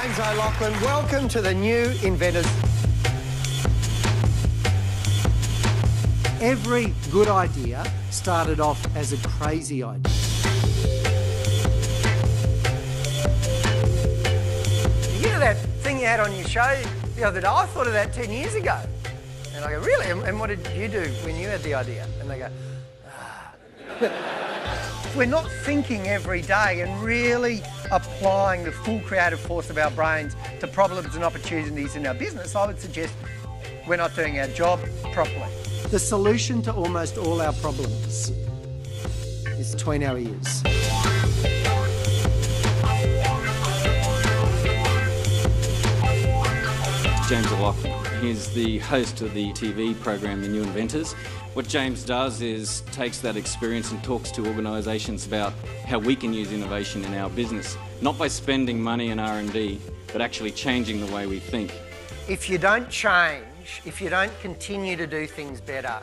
James O'Loughlin. Welcome to the new Inventors. Every good idea started off as a crazy idea. You know that thing you had on your show the other day? I thought of that 10 years ago. And I go, really? And what did you do when you had the idea? And they go, We're not thinking every day and really applying the full creative force of our brains to problems and opportunities in our business. I would suggest we're not doing our job properly. The solution to almost all our problems is between our ears. James O'Loughlin. He's the host of the TV program, The New Inventors. What James does is takes that experience and talks to organisations about how we can use innovation in our business, not by spending money in R&D, but actually changing the way we think. If you don't change, if you don't continue to do things better,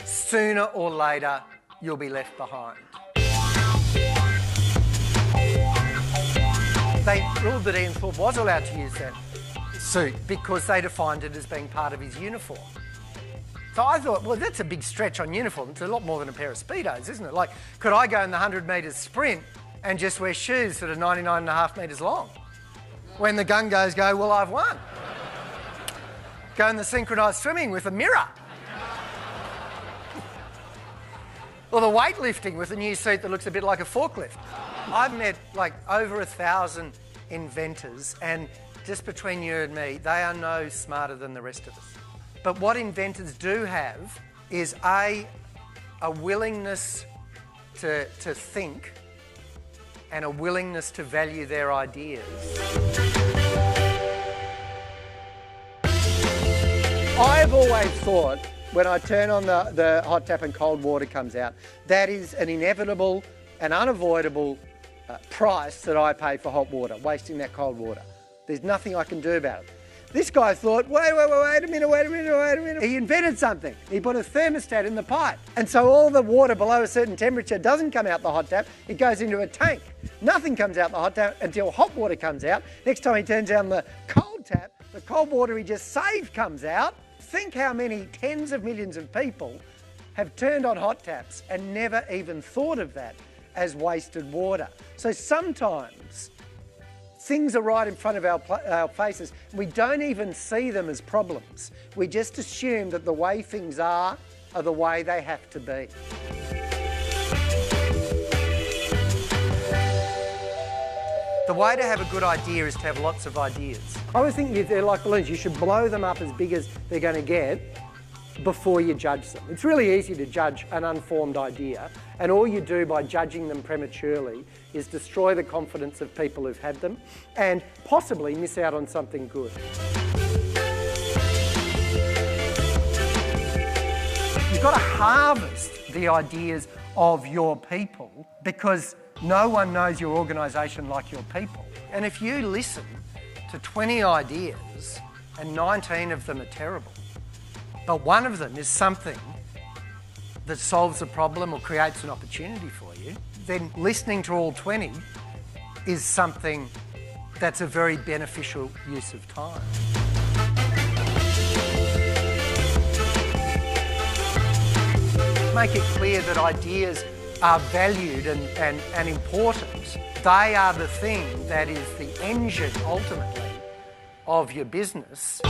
sooner or later, you'll be left behind. They ruled that Ian Thorpe was allowed to use that suit because they defined it as being part of his uniform. So I thought, well, that's a big stretch on uniform. It's a lot more than a pair of Speedos, isn't it? Like, could I go in the 100 metres sprint and just wear shoes that are 99.5 metres long? When the gun goes, well, I've won. Go in the synchronised swimming with a mirror. Or the weightlifting with a new suit that looks a bit like a forklift. I've met like over 1,000 inventors, and just between you and me, they are no smarter than the rest of us. But what inventors do have is a willingness to think and a willingness to value their ideas. I've always thought when I turn on the hot tap and cold water comes out, that is an inevitable and unavoidable price that I pay for hot water, wasting that cold water. There's nothing I can do about it. This guy thought, wait a minute. He invented something. He put a thermostat in the pipe. And so all the water below a certain temperature doesn't come out the hot tap, it goes into a tank. Nothing comes out the hot tap until hot water comes out. Next time he turns down the cold tap, the cold water he just saved comes out. Think how many tens of millions of people have turned on hot taps and never even thought of that as wasted water. So sometimes things are right in front of our faces. We don't even see them as problems. We just assume that the way things are the way they have to be. The way to have a good idea is to have lots of ideas. I always think they're like balloons. You should blow them up as big as they're going to get before you judge them. It's really easy to judge an unformed idea, and all you do by judging them prematurely is destroy the confidence of people who've had them and possibly miss out on something good. You've got to harvest the ideas of your people because no one knows your organisation like your people. And if you listen to 20 ideas and 19 of them are terrible, but one of them is something that solves a problem or creates an opportunity for you, then listening to all 20 is something that's a very beneficial use of time. Make it clear that ideas are valued and important. They are the thing that is the engine, ultimately, of your business.